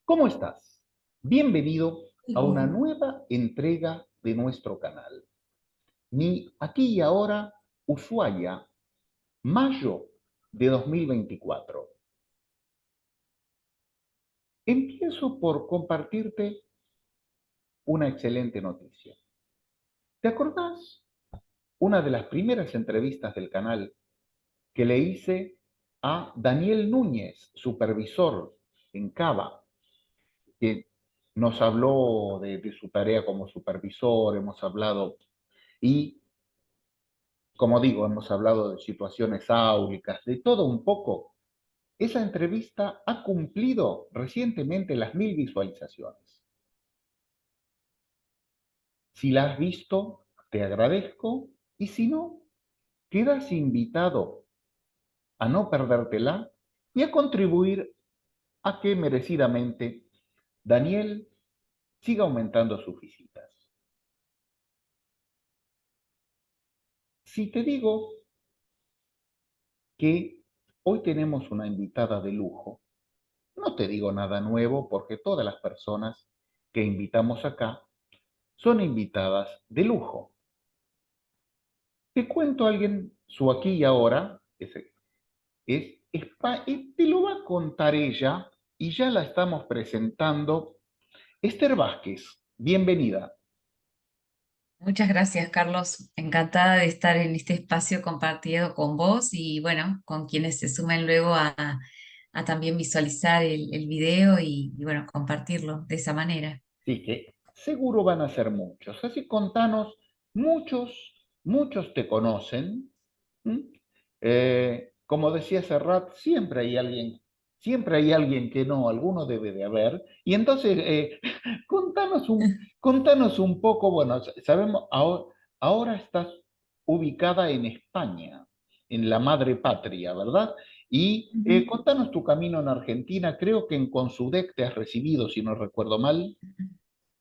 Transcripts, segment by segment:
¿Cómo estás? Bienvenido a una Ujú. nueva entrega de nuestro canal. Mi aquí y ahora Ushuaia, mayo de 2024. Empiezo por compartirte una excelente noticia. ¿Te acordás una de las primeras entrevistas del canal que le hice a Daniel Núñez, supervisor en Cava, que nos habló de su tarea como supervisor, hemos hablado y como digo, hemos hablado de situaciones áulicas, de todo un poco. Esa entrevista ha cumplido recientemente las 1000 visualizaciones. Si la has visto, te agradezco y si no, quedas invitado a no perdértela y a contribuir a que merecidamente Daniel siga aumentando sus visitas. Si te digo que hoy tenemos una invitada de lujo, no te digo nada nuevo porque todas las personas que invitamos acá son invitadas de lujo. Te cuento a alguien su aquí y ahora, y te lo va a contar ella y ya la estamos presentando. Esther Vázquez, bienvenida. Muchas gracias, Carlos. Encantada de estar en este espacio compartido con vos y bueno, con quienes se sumen luego a también visualizar el video y bueno, compartirlo de esa manera. Sí, que seguro van a ser muchos. Así contanos, muchos te conocen. ¿Mm? Como decía Serrat, siempre hay alguien que no, alguno debe de haber. Y entonces, contanos un poco, bueno, sabemos, ahora estás ubicada en España, en la madre patria, ¿verdad? Y Ujú. contanos tu camino en Argentina, creo que en Consudec te has recibido, si no recuerdo mal.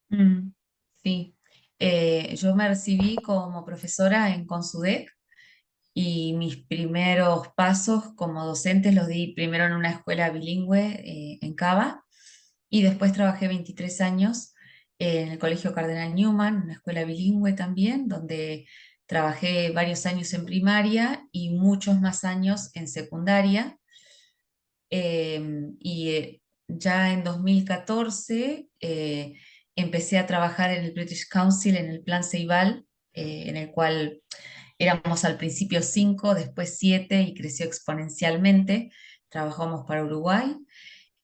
Mm, sí. Yo me recibí como profesora en Consudec y mis primeros pasos como docente los di primero en una escuela bilingüe en Cava y después trabajé 23 años en el Colegio Cardenal Newman, una escuela bilingüe también, donde trabajé varios años en primaria y muchos más años en secundaria. Ya en 2014 empecé a trabajar en el British Council, en el Plan Ceibal, en el cual éramos al principio 5, después 7 y creció exponencialmente. Trabajamos para Uruguay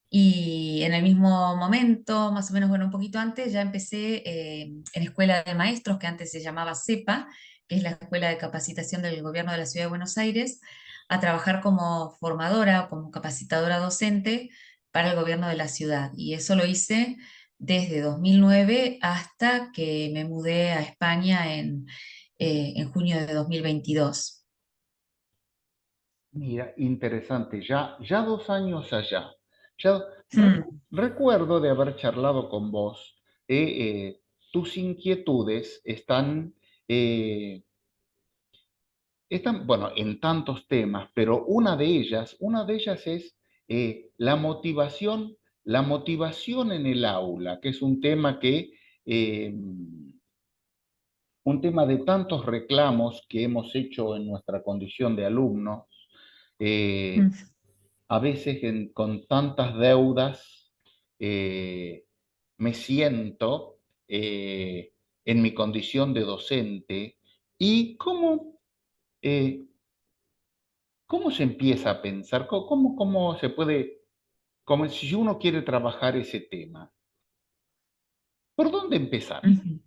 y en el mismo momento, más o menos, bueno, un poquito antes, ya empecé en Escuela de Maestros, que antes se llamaba CEPA, que es la Escuela de Capacitación del Gobierno de la Ciudad de Buenos Aires, a trabajar como formadora, como capacitadora docente para el gobierno de la ciudad. Y eso lo hice desde 2009 hasta que me mudé a España en junio de 2022. Mira, interesante, ya 2 años allá. Ya Hmm. recuerdo de haber charlado con vos. Tus inquietudes están, bueno, en tantos temas, pero una de ellas es la motivación en el aula, que es eh, un tema de tantos reclamos que hemos hecho en nuestra condición de alumnos. Hmm. eh, a veces con tantas deudas me siento en mi condición de docente y eh, cómo se empieza a pensar, cómo se puede, como si uno quiere trabajar ese tema, ¿por dónde empezar? Ujú.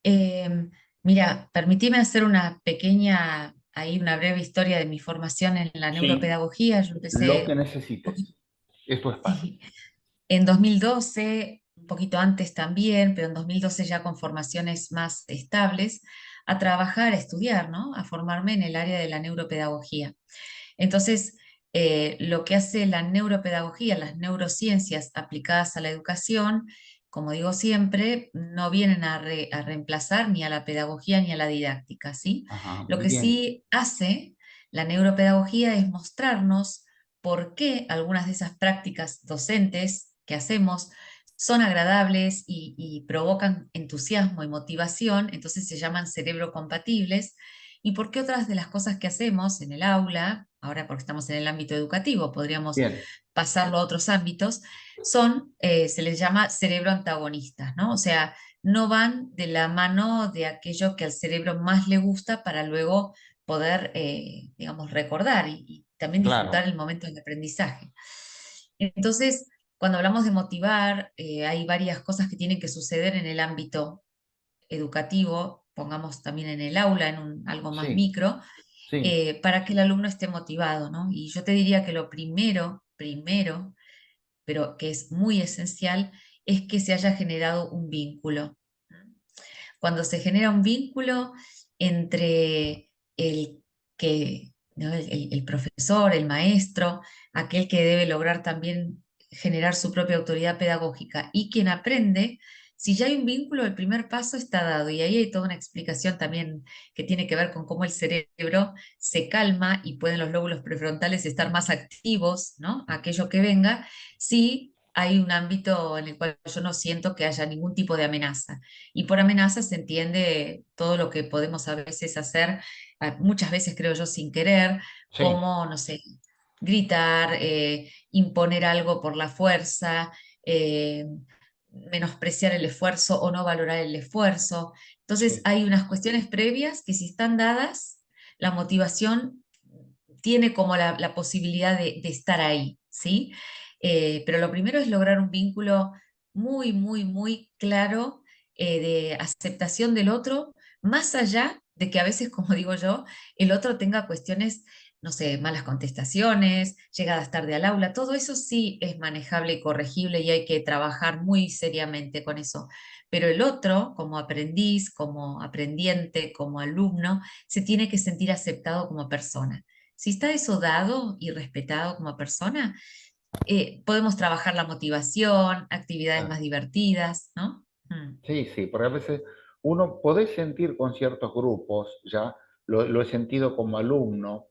Eh, Mira, permitime hacer una pequeña, ahí una breve historia de mi formación en la Sí, neuropedagogía. Yo lo que empecé un poquito, necesites, es tu espacio. sí, en 2012, un poquito antes también, pero en 2012 ya con formaciones más estables, a trabajar, a estudiar, ¿no? A formarme en el área de la neuropedagogía. Entonces, lo que hace la neuropedagogía, las neurociencias aplicadas a la educación, como digo siempre, no vienen a reemplazar ni a la pedagogía ni a la didáctica, ¿sí? Ajá, Lo muy que bien. sí hace la neuropedagogía es mostrarnos por qué algunas de esas prácticas docentes que hacemos son agradables y provocan entusiasmo y motivación, entonces se llaman cerebro compatibles, y por qué otras de las cosas que hacemos en el aula, ahora porque estamos en el ámbito educativo, podríamos Bien, pasarlo a otros ámbitos, son, se les llama cerebro antagonistas, ¿no? O sea, no van de la mano de aquello que al cerebro más le gusta para luego poder, digamos, recordar y también disfrutar claro, el momento del aprendizaje. Entonces, cuando hablamos de motivar, hay varias cosas que tienen que suceder en el ámbito educativo, pongamos también en el aula, en algo más sí, micro, sí, para que el alumno esté motivado, ¿no? Y yo te diría que lo primero, pero que es muy esencial, es que se haya generado un vínculo. Cuando se genera un vínculo entre el que, ¿no? el profesor, el maestro, aquel que debe lograr también generar su propia autoridad pedagógica y quien aprende, si ya hay un vínculo, el primer paso está dado. Y ahí hay toda una explicación también que tiene que ver con cómo el cerebro se calma y pueden los lóbulos prefrontales estar más activos, ¿no? Aquello que venga, si hay un ámbito en el cual yo no siento que haya ningún tipo de amenaza. Y por amenaza se entiende todo lo que podemos a veces hacer, muchas veces creo yo sin querer, sí, como, no sé, gritar, imponer algo por la fuerza, menospreciar el esfuerzo o no valorar el esfuerzo. Entonces sí, hay unas cuestiones previas que si están dadas, la motivación tiene como la posibilidad de estar ahí, ¿sí? Pero lo primero es lograr un vínculo muy, muy, muy claro, de aceptación del otro, más allá de que a veces, como digo yo, el otro tenga cuestiones, no sé, malas contestaciones, llegadas tarde al aula, todo eso sí es manejable y corregible y hay que trabajar muy seriamente con eso. Pero el otro, como aprendiz, como aprendiente, como alumno, se tiene que sentir aceptado como persona. Si está eso dado y respetado como persona, podemos trabajar la motivación, actividades claro. más divertidas, ¿no? Mm. Sí, sí, porque a veces uno podés sentir con ciertos grupos, ya lo he sentido como alumno,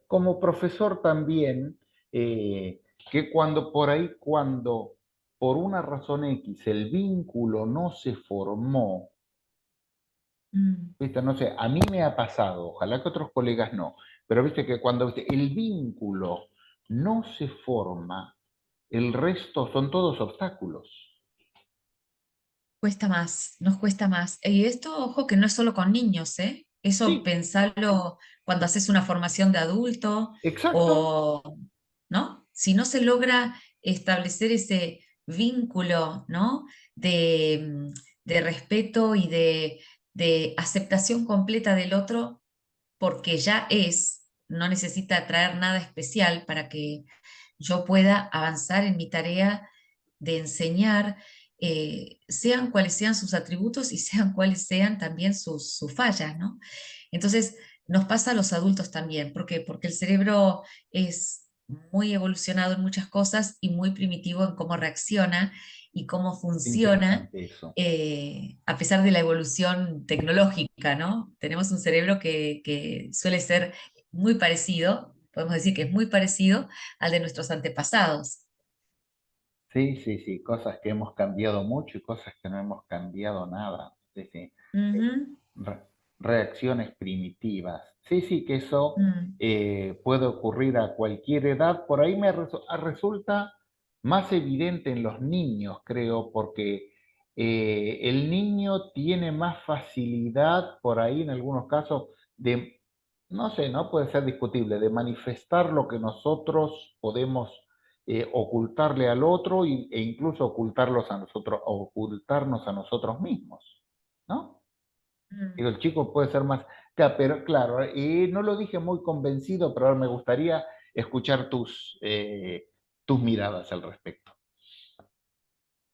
como profesor también, que cuando por ahí, cuando por una razón X el vínculo no se formó, Mm. viste, no sé, a mí me ha pasado, ojalá que otros colegas no, pero viste que cuando viste, el vínculo no se forma, el resto son todos obstáculos. Cuesta más, nos cuesta más. Y esto, ojo, que no es solo con niños, ¿eh? Eso Sí, pensarlo cuando haces una formación de adulto exacto. o, ¿no? Si no se logra establecer ese vínculo, ¿no? De respeto y de aceptación completa del otro, porque ya es, no necesita traer nada especial para que yo pueda avanzar en mi tarea de enseñar, sean cuales sean sus atributos y sean cuales sean también sus fallas, ¿no? Entonces, nos pasa a los adultos también. ¿Por qué? Porque el cerebro es muy evolucionado en muchas cosas y muy primitivo en cómo reacciona y cómo funciona, Interesante eso. a pesar de la evolución tecnológica, ¿no? Tenemos un cerebro que suele ser muy parecido, podemos decir que es muy parecido al de nuestros antepasados. Sí, sí, sí, cosas que hemos cambiado mucho y cosas que no hemos cambiado nada. Sí, sí. Ujú. Re- reacciones primitivas. Sí, sí, que eso Mm. puede ocurrir a cualquier edad. Por ahí resulta más evidente en los niños, creo, porque el niño tiene más facilidad, por ahí en algunos casos, de, no sé, no puede ser discutible, de manifestar lo que nosotros podemos ocultarle al otro e incluso ocultarlos a nosotros, ocultarnos a nosotros mismos, ¿no? Mm. Digo, el chico puede ser más, pero claro, no lo dije muy convencido, pero ahora me gustaría escuchar tus miradas al respecto.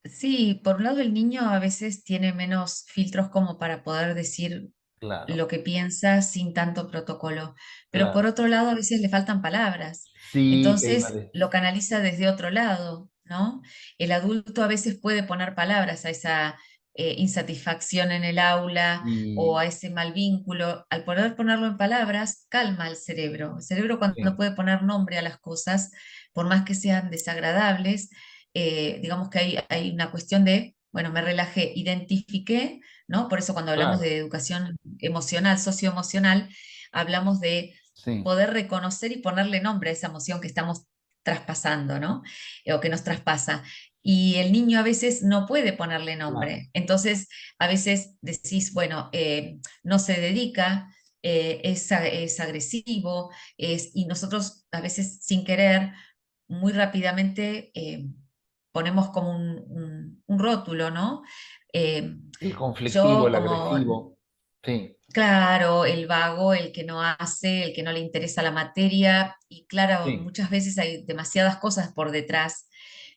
Sí, por un lado el niño a veces tiene menos filtros como para poder decir Claro, lo que piensa sin tanto protocolo, pero por claro. otro lado a veces le faltan palabras, Sí, que iba a entonces decir. lo canaliza desde otro lado, ¿no? El adulto a veces puede poner palabras a esa insatisfacción en el aula o Y a ese mal vínculo, al poder ponerlo en palabras, calma al cerebro. El cerebro cuando sí, puede poner nombre a las cosas, por más que sean desagradables, digamos que hay una cuestión de, bueno, me relajé, identifiqué, ¿no? Por eso cuando hablamos claro, de educación emocional, socioemocional, hablamos de sí, poder reconocer y ponerle nombre a esa emoción que estamos traspasando, ¿no? O que nos traspasa. Y el niño a veces no puede ponerle claro. nombre. Entonces, a veces decís, bueno, no se dedica, es agresivo, y nosotros a veces sin querer, muy rápidamente ponemos como un rótulo, ¿no? Eh, El conflictivo, yo el como agresivo, sí, Claro, el vago, el que no hace, el que no le interesa la materia, y claro, sí, muchas veces hay demasiadas cosas por detrás,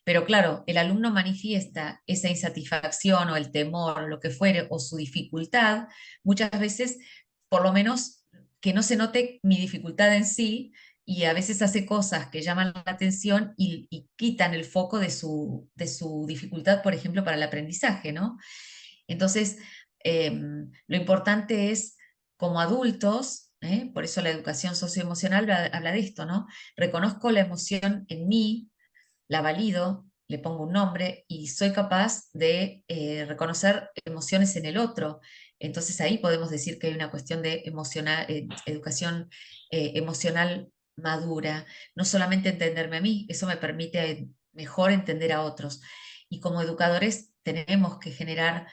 pero claro, el alumno manifiesta esa insatisfacción o el temor, o lo que fuere, o su dificultad, muchas veces, por lo menos que no se note mi dificultad en sí, y a veces hace cosas que llaman la atención y quitan el foco de su dificultad, por ejemplo, para el aprendizaje, ¿no? Entonces, lo importante es, como adultos, por eso la educación socioemocional habla de esto, ¿no? Reconozco la emoción en mí, la valido, le pongo un nombre y soy capaz de reconocer emociones en el otro. Entonces ahí podemos decir que hay una cuestión de educación emocional madura, no solamente entenderme a mí, eso me permite mejor entender a otros. Y como educadores tenemos que generar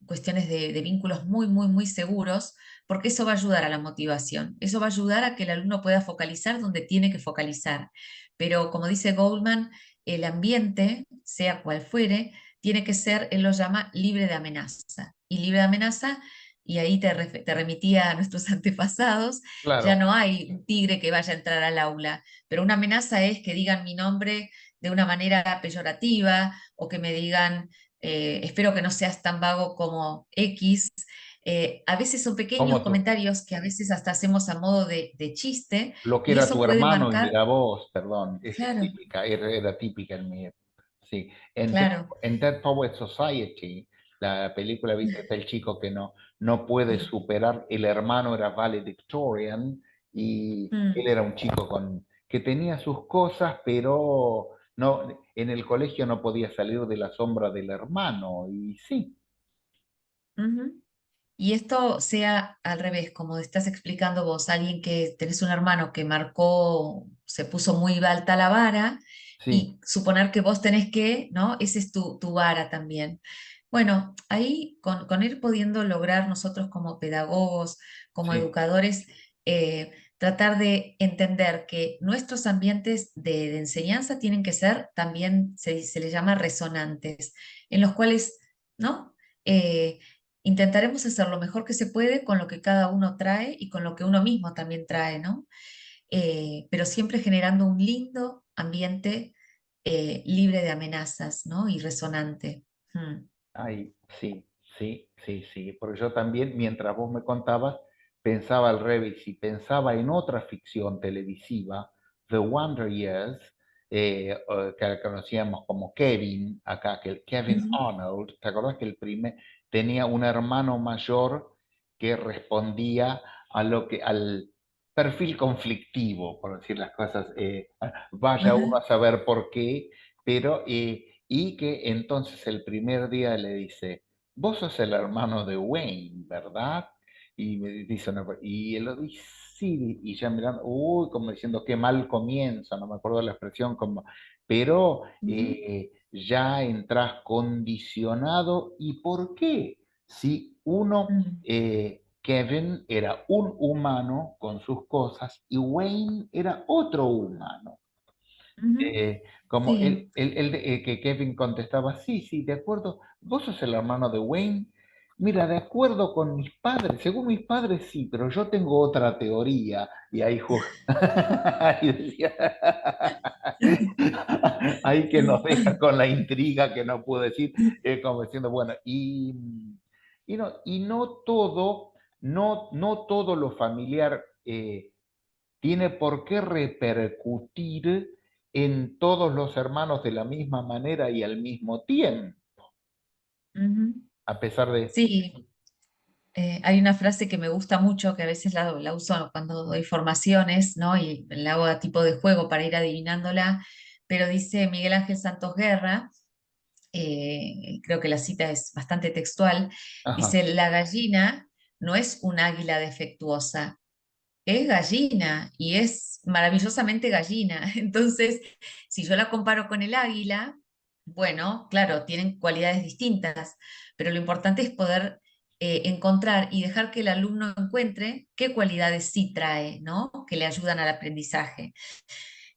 cuestiones de vínculos muy, muy, muy seguros, porque eso va a ayudar a la motivación, eso va a ayudar a que el alumno pueda focalizar donde tiene que focalizar. Pero como dice Goldman, el ambiente, sea cual fuere, tiene que ser, él lo llama, libre de amenaza. Y libre de amenaza, y ahí te remitía a nuestros antepasados, ya claro. no hay un tigre que vaya a entrar al aula, pero una amenaza es que digan mi nombre de una manera peyorativa o que me digan, espero que no seas tan vago como X. A veces son pequeños Como tú, comentarios que a veces hasta hacemos a modo de chiste lo que y era eso tu puede hermano y marcar, era vos, perdón, esa es claro, típica, era típica en mi época. Sí, claro. En Dead Poet Society, la película, viste, está el chico que no puede Sí. superar, el hermano era valedictorian y él Mm, era un chico que tenía sus cosas, pero no, en el colegio no podía salir de la sombra del hermano, y sí, ujú. Y esto sea al revés, como estás explicando vos, alguien que tenés un hermano que marcó, se puso muy alta la vara, sí, y suponer que vos tenés que, ¿no? Ese es tu vara también. Bueno, ahí con ir pudiendo lograr nosotros como pedagogos, como sí, educadores, tratar de entender que nuestros ambientes de enseñanza tienen que ser también, se les llama resonantes, en los cuales, ¿no? Eh, Intentaremos hacer lo mejor que se puede con lo que cada uno trae y con lo que uno mismo también trae, ¿no? Pero siempre generando un lindo ambiente libre de amenazas, ¿no? Y resonante. Mm, ay, sí, sí, sí, sí, porque yo también, mientras vos me contabas, pensaba al revés y pensaba en otra ficción televisiva, The Wonder Years, que conocíamos como Kevin, acá, que el Kevin ujú, Arnold, ¿te acordás que el primer tenía un hermano mayor que respondía al perfil conflictivo, por decir las cosas, vaya uno ajá, a saber por qué, pero y que entonces el primer día le dice, vos sos el hermano de Wayne, ¿verdad? Y me dice, y él lo dice, sí, y ya mirando, uy, como diciendo, qué mal comienzo, no me acuerdo la expresión, como, pero ujú, ya entras condicionado, ¿y por qué? Si uno, mm, Kevin era un humano con sus cosas y Wayne era otro humano. ujú. Como Sí. que Kevin contestaba, sí, sí, de acuerdo, vos sos el hermano de Wayne. Mira, de acuerdo con mis padres, según mis padres sí, pero yo tengo otra teoría. Y ahí, ahí decía, ahí que nos deja con la intriga que no puedo decir, como diciendo, bueno, y no todo, no todo lo familiar tiene por qué repercutir en todos los hermanos de la misma manera y al mismo tiempo. Ujú. a pesar de... Sí, hay una frase que me gusta mucho, que a veces la uso cuando doy formaciones, ¿no? Y la hago a tipo de juego para ir adivinándola, pero dice Miguel Ángel Santos Guerra, creo que la cita es bastante textual, Ajá, dice, la gallina no es un águila defectuosa, es gallina y es maravillosamente gallina. Entonces, si yo la comparo con el águila, bueno, claro, tienen cualidades distintas, pero lo importante es poder encontrar y dejar que el alumno encuentre qué cualidades sí trae, ¿no? Que le ayudan al aprendizaje.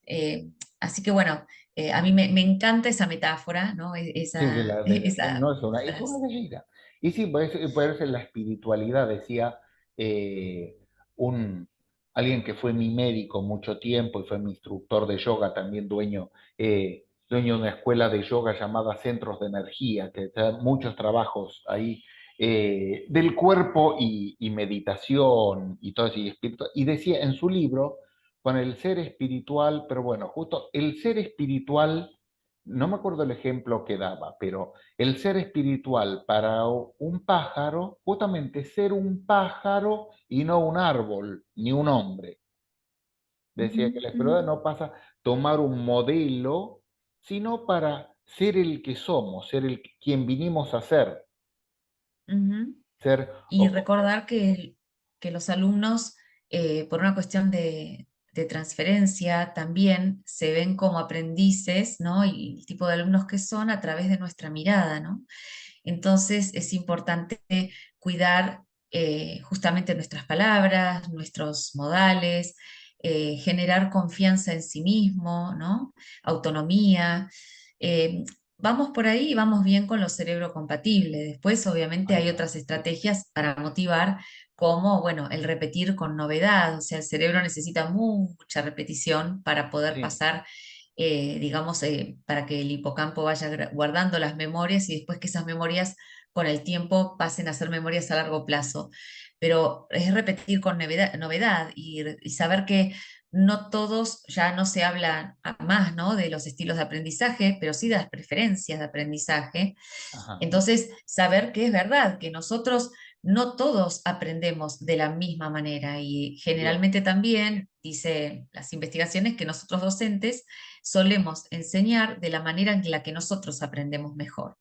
Eh, Así que bueno, a mí me encanta esa metáfora, ¿no? sí, sí, la de, Esa no es una frase. gallina. Y sí, puede ser la espiritualidad, decía eh, un, alguien que fue mi médico mucho tiempo y fue mi instructor de yoga, también dueño de una escuela de yoga llamada Centros de Energía, que da muchos trabajos ahí del cuerpo y meditación y todo eso, y espíritu. Y decía en su libro, con el ser espiritual, pero bueno, justo el ser espiritual no me acuerdo el ejemplo que daba, pero el ser espiritual para un pájaro, justamente ser un pájaro y no un árbol, ni un hombre. Ujú, Decía que la ujú, espiritualidad no pasa tomar un modelo, sino para ser el que somos, ser quien vinimos a ser, ujú. ser, Y recordar que los alumnos, por una cuestión de transferencia, también se ven como aprendices, ¿no? Y el tipo de alumnos que son a través de nuestra mirada, ¿no? Entonces es importante cuidar justamente nuestras palabras, nuestros modales, generar confianza en sí mismo, ¿no? Autonomía. Eh, Vamos por ahí y vamos bien con lo cerebro compatible. Después, obviamente, ahí hay va, otras estrategias para motivar, como, bueno, el repetir con novedad. O sea, el cerebro necesita mucha repetición para poder sí, pasar, digamos, para que el hipocampo vaya guardando las memorias y después que esas memorias con el tiempo pasen a ser memorias a largo plazo. Pero es repetir con novedad y saber que no todos, ya no se habla más, ¿no? De los estilos de aprendizaje, pero sí de las preferencias de aprendizaje. ajá, Entonces, saber que es verdad, que nosotros no todos aprendemos de la misma manera y bien, generalmente también, dice las investigaciones, que nosotros docentes solemos enseñar de la manera en la que nosotros aprendemos mejor.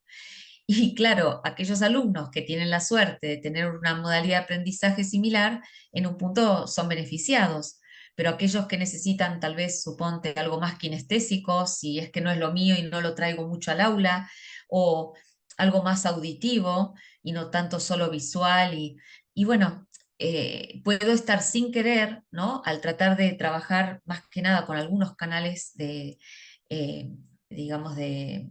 Y claro, aquellos alumnos que tienen la suerte de tener una modalidad de aprendizaje similar, en un punto son beneficiados, pero aquellos que necesitan tal vez, suponte, algo más kinestésico, si es que no es lo mío y no lo traigo mucho al aula, o algo más auditivo y no tanto solo visual, y bueno, puedo estar sin querer, ¿no? Al tratar de trabajar más que nada con algunos canales eh, digamos, de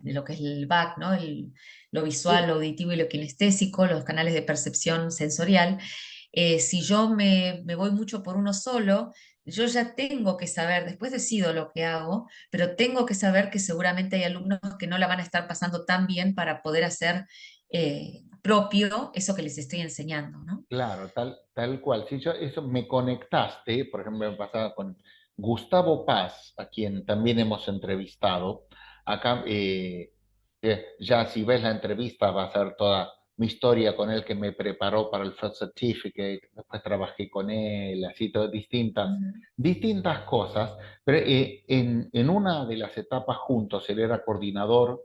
lo que es el back, ¿no? Lo visual, sí, lo auditivo y lo kinestésico, los canales de percepción sensorial. Si yo me voy mucho por uno solo, yo ya tengo que saber, después decido lo que hago, pero tengo que saber que seguramente hay alumnos que no la van a estar pasando tan bien para poder hacer propio eso que les estoy enseñando, ¿no? claro, tal cual. Si yo, eso me conectaste, por ejemplo, me pasaba con Gustavo Paz, a quien también hemos entrevistado. Acá, ya si ves la entrevista, va a ser toda mi historia con él que me preparó para el First Certificate. Después trabajé con él, así, todas Ujú, distintas cosas. Pero en una de las etapas juntos, él era coordinador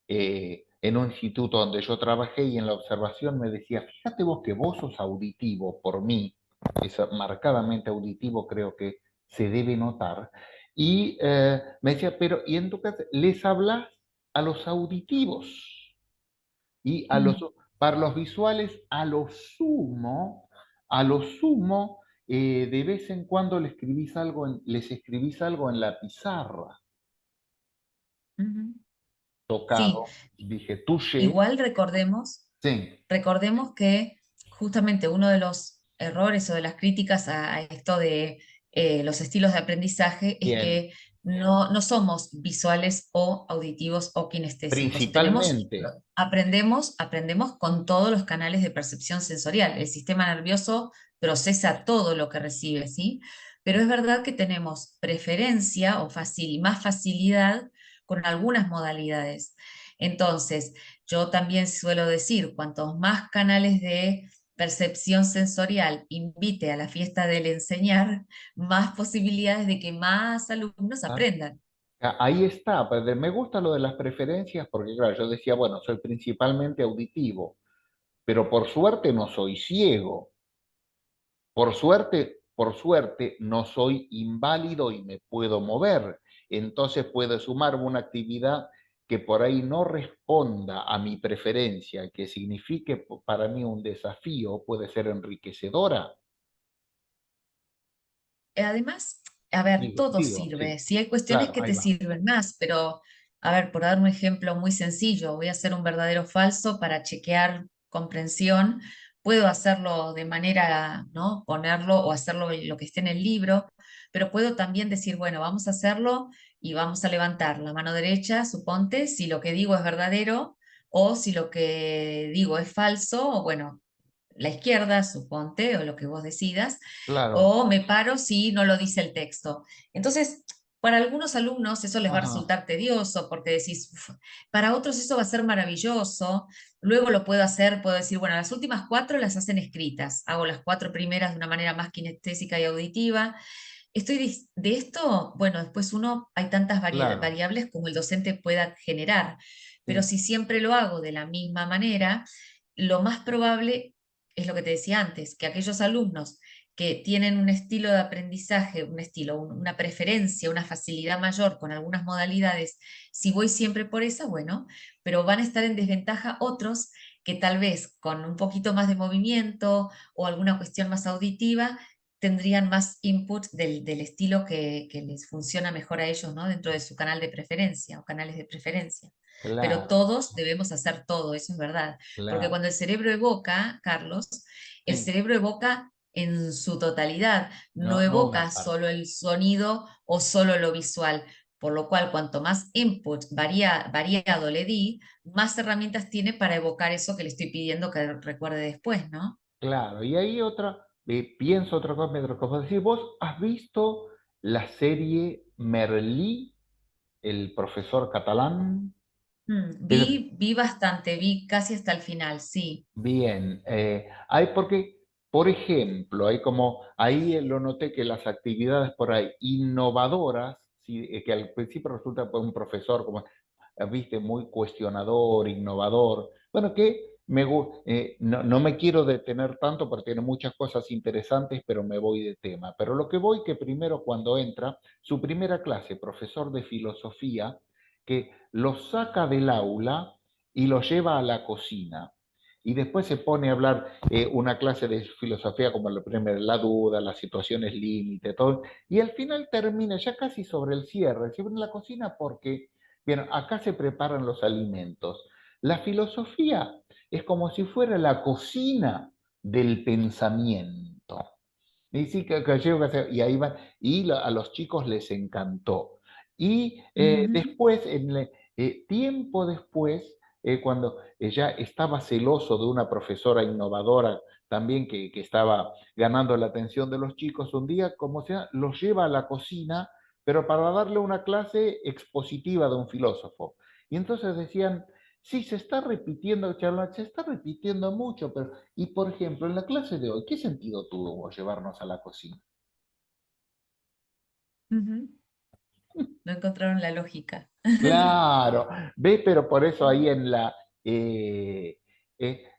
en un instituto donde yo trabajé y en la observación me decía, fíjate vos que vos sos auditivo por mí, es marcadamente auditivo, creo que se debe notar, y me decía, pero ¿y en tu casa les hablas a los auditivos? Y mm, para los visuales, a lo sumo, de vez en cuando les escribís algo en la pizarra, ujú. Sí, tocado, dije, touché, igual sí. recordemos que justamente uno de los errores o de las críticas a esto de los estilos de aprendizaje es Bien, que no somos visuales o auditivos o kinestésicos. principalmente, Aprendemos con todos los canales de percepción sensorial. El sistema nervioso procesa todo lo que recibe, ¿sí? Pero es verdad que tenemos preferencia o más facilidad con algunas modalidades. Entonces, yo también suelo decir, cuantos más canales de percepción sensorial invite a la fiesta del enseñar, más posibilidades de que más alumnos ¿Ah? aprendan. Ahí está, pues, me gusta lo de las preferencias porque, claro, yo decía, bueno, soy principalmente auditivo, pero por suerte no soy ciego. Por suerte, no soy inválido y me puedo mover. Entonces puedo sumarme una actividad que por ahí no responda a mi preferencia, que signifique para mí un desafío, puede ser enriquecedora. Además, a ver, Digo, todo digo, sí, sirve. Sí hay cuestiones claro, que ahí te va. sirven más, pero, a ver, por dar un ejemplo muy sencillo, voy a hacer un verdadero o falso para chequear comprensión. Puedo hacerlo de manera, ¿no? Ponerlo o hacerlo lo que esté en el libro, pero puedo también decir, bueno, vamos a hacerlo y vamos a levantar la mano derecha, suponte, si lo que digo es verdadero o si lo que digo es falso, o bueno, la izquierda, suponte, o lo que vos decidas, Claro. o me paro si no lo dice el texto. Entonces, para algunos alumnos eso les va a Ajá, resultar tedioso porque decís, "Uf", para otros eso va a ser maravilloso, luego lo puedo hacer, puedo decir, bueno, las últimas cuatro las hacen escritas, hago las cuatro primeras de una manera más kinestésica y auditiva. Estoy de esto, bueno, después uno, hay tantas claro. variables como el docente pueda generar, pero Sí, si siempre lo hago de la misma manera, lo más probable es lo que te decía antes, que aquellos alumnos que tienen un estilo de aprendizaje, un estilo, una preferencia, una facilidad mayor con algunas modalidades, si voy siempre por esa, bueno, pero van a estar en desventaja otros que tal vez con un poquito más de movimiento o alguna cuestión más auditiva tendrían más input del estilo que les funciona mejor a ellos, ¿no? Dentro de su canal de preferencia o canales de preferencia. Pero claro, todos debemos hacer todo, eso es verdad. Porque claro. cuando el cerebro evoca, Carlos, el Sí, cerebro evoca en su totalidad, no no una evoca parte. solo el sonido o solo lo visual. Por lo cual, cuanto más input variado le di, más herramientas tiene para evocar eso que le estoy pidiendo que recuerde después, ¿no? Claro, y ahí otra, pienso otra cosa, mientras como decís, vos has visto la serie Merlí, el profesor catalán. Pero Vi bastante, vi casi hasta el final, sí. bien, hay porque, por ejemplo, hay como, ahí lo noté que las actividades por ahí innovadoras, sí, que al principio resulta pues, un profesor como viste, muy cuestionador, innovador. Bueno, que no me quiero detener tanto porque tiene muchas cosas interesantes, pero me voy de tema. Pero lo que voy que primero cuando entra, su primera clase, profesor de filosofía, que lo saca del aula y lo lleva a la cocina. Y después se pone a hablar una clase de filosofía como la primera, la duda, las situaciones límite, todo. Y al final termina ya casi sobre el cierre. Se en la cocina porque bien, acá se preparan los alimentos. La filosofía es como si fuera la cocina del pensamiento. Y sí, y ahí van, y a los chicos les encantó. Y Ujú, después, tiempo después, cuando ya estaba celoso de una profesora innovadora también que estaba ganando la atención de los chicos, un día, como sea, los lleva a la cocina, pero para darle una clase expositiva de un filósofo. Y entonces decían, sí, se está repitiendo, charla, se está repitiendo mucho, pero y por ejemplo, en la clase de hoy, ¿qué sentido tuvo llevarnos a la cocina? ujú. No encontraron la lógica. Claro, ¿ves? Pero por eso ahí en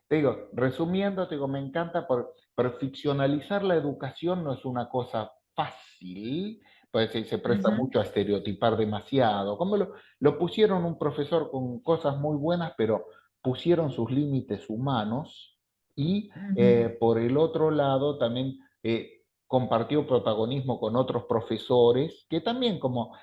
te digo, resumiendo, te digo, me encanta por ficcionalizar la educación no es una cosa fácil, pues se presta Ujú, mucho a estereotipar demasiado. Como lo pusieron un profesor con cosas muy buenas, pero pusieron sus límites humanos y ujú, por el otro lado también compartió protagonismo con otros profesores que también como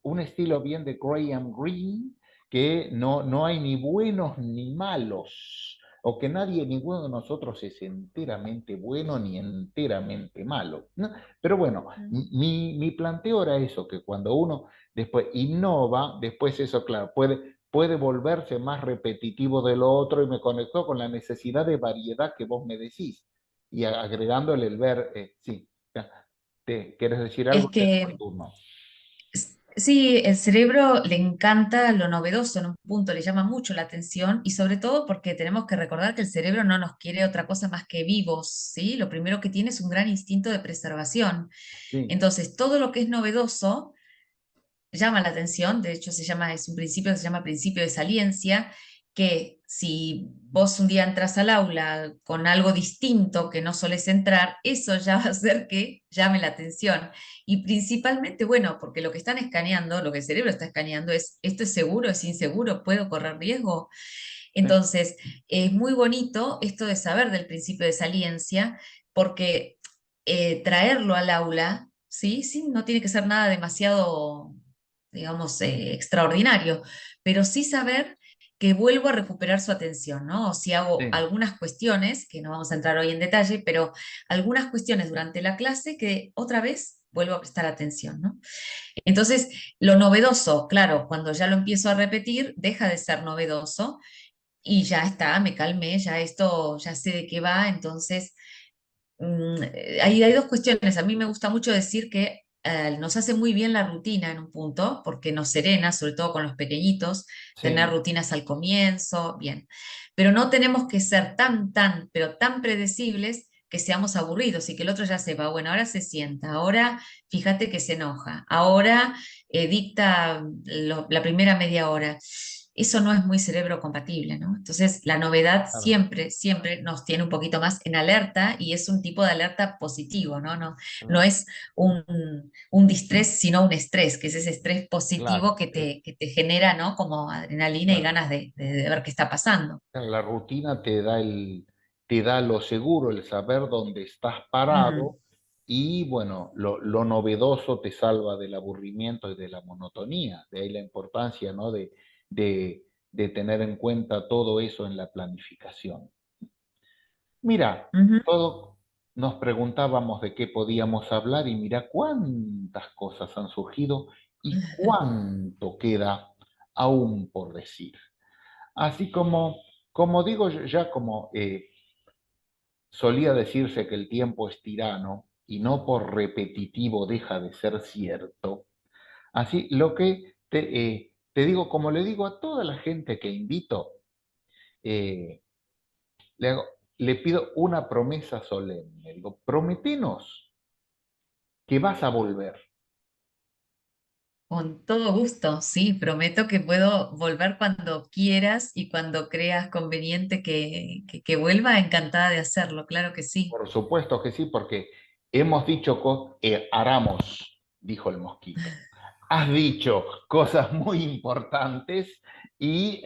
un estilo bien de Graham Greene, que no hay ni buenos ni malos, o que nadie, ninguno de nosotros es enteramente bueno ni enteramente malo, ¿no? Pero bueno, ujú. mi planteo era eso, que cuando uno después innova, después eso, claro, puede volverse más repetitivo de lo otro y me conectó con la necesidad de variedad que vos me decís y agregándole el ver, sí, ¿te quieres decir algo? Es Te dejo que el turno. Sí, el cerebro le encanta lo novedoso en un punto, le llama mucho la atención y sobre todo porque tenemos que recordar que el cerebro no nos quiere otra cosa más que vivos, ¿sí? Lo primero que tiene es un gran instinto de preservación. Sí, Entonces, todo lo que es novedoso llama la atención, de hecho es un principio que se llama principio de saliencia, que si vos un día entras al aula con algo distinto que no solés entrar, eso ya va a hacer que llame la atención. Y principalmente, bueno, porque lo que están escaneando, lo que el cerebro está escaneando es, ¿esto es seguro, es inseguro, puedo correr riesgo? sí, Entonces, es muy bonito esto de saber del principio de saliencia, porque traerlo al aula, ¿sí? Sí, no tiene que ser nada demasiado, digamos, extraordinario, pero sí saber que vuelvo a recuperar su atención, ¿no? O si hago sí, algunas cuestiones, que no vamos a entrar hoy en detalle, pero algunas cuestiones durante la clase que otra vez vuelvo a prestar atención, ¿no? Entonces, lo novedoso, claro, cuando ya lo empiezo a repetir, deja de ser novedoso y ya está, me calmé, ya esto, ya sé de qué va, entonces hay dos cuestiones. A mí me gusta mucho decir que nos hace muy bien la rutina en un punto, porque nos serena, sobre todo con los pequeñitos, tener sí, rutinas al comienzo, bien. Pero no tenemos que ser pero tan predecibles que seamos aburridos y que el otro ya sepa, bueno, ahora se sienta, ahora fíjate que se enoja, ahora dicta la primera media hora. Eso no es muy cerebro compatible, ¿no? Entonces, la novedad claro, siempre, siempre nos tiene un poquito más en alerta y es un tipo de alerta positivo, ¿no? No, no claro, es un distrés, sino un estrés, que es ese estrés positivo claro, que te genera, ¿no? Como adrenalina y claro. ganas de ver qué está pasando. La rutina te da lo seguro, el saber dónde estás Mm, parado y bueno, lo novedoso te salva del aburrimiento y de la monotonía. De ahí la importancia, ¿no? De tener en cuenta todo eso en la planificación. Mira, ujú. todo nos preguntábamos de qué podíamos hablar y mira cuántas cosas han surgido y cuánto queda aún por decir. Así como digo yo, ya como solía decirse que el tiempo es tirano y no por repetitivo deja de ser cierto, así lo que te digo, como le digo a toda la gente que invito, eh, le, hago- le pido una promesa solemne. Digo, prometenos que vas a volver. Con todo gusto, sí, prometo que puedo volver cuando quieras y cuando creas conveniente que vuelva, encantada de hacerlo, claro que sí. Por supuesto que sí, porque hemos dicho, Aramos, dijo el mosquito. Has dicho cosas muy importantes y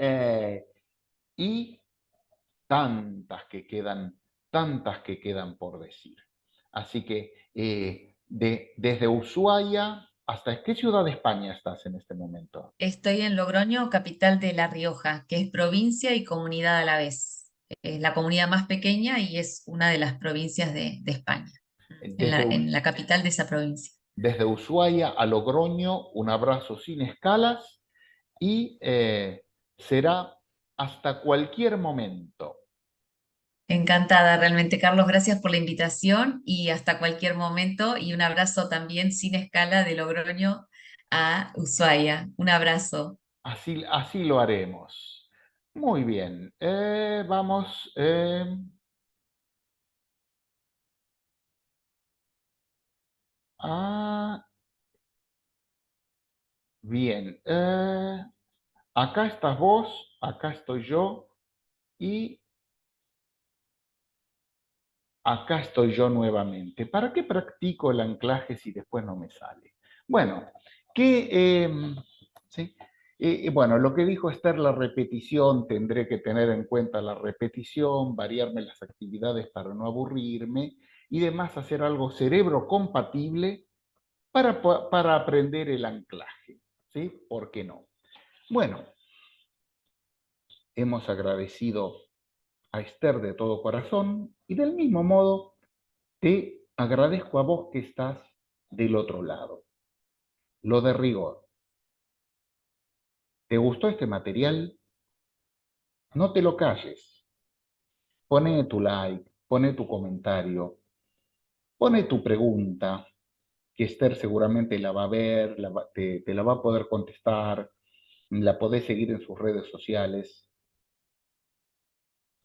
tantas que quedan por decir. Así que desde Ushuaia hasta ¿qué ciudad de España estás en este momento? Estoy en Logroño, capital de La Rioja, que es provincia y comunidad a la vez. Es la comunidad más pequeña y es una de las provincias de España, Desde, en la capital de esa provincia. desde Ushuaia a Logroño, un abrazo sin escalas y será hasta cualquier momento. Encantada, realmente, Carlos, gracias por la invitación y hasta cualquier momento y un abrazo también sin escala de Logroño a Ushuaia. Un abrazo. Así lo haremos. Muy bien, vamos. Bien, acá estás vos, acá estoy yo y acá estoy yo nuevamente. ¿Para qué practico el anclaje si después no me sale? Bueno, sí, bueno, lo que dijo Esther, la repetición, tendré que tener en cuenta la repetición, variarme las actividades para no aburrirme y demás hacer algo cerebro compatible para aprender el anclaje. ¿Sí? ¿Por qué no? Bueno, hemos agradecido a Esther de todo corazón y del mismo modo te agradezco a vos que estás del otro lado. Lo de rigor. ¿Te gustó este material? No te lo calles. Pone tu like, pone tu comentario, pone tu pregunta. que Esther seguramente la va a ver, te la va a poder contestar, la podés seguir en sus redes sociales.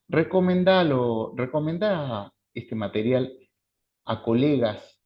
Recomendá este material a colegas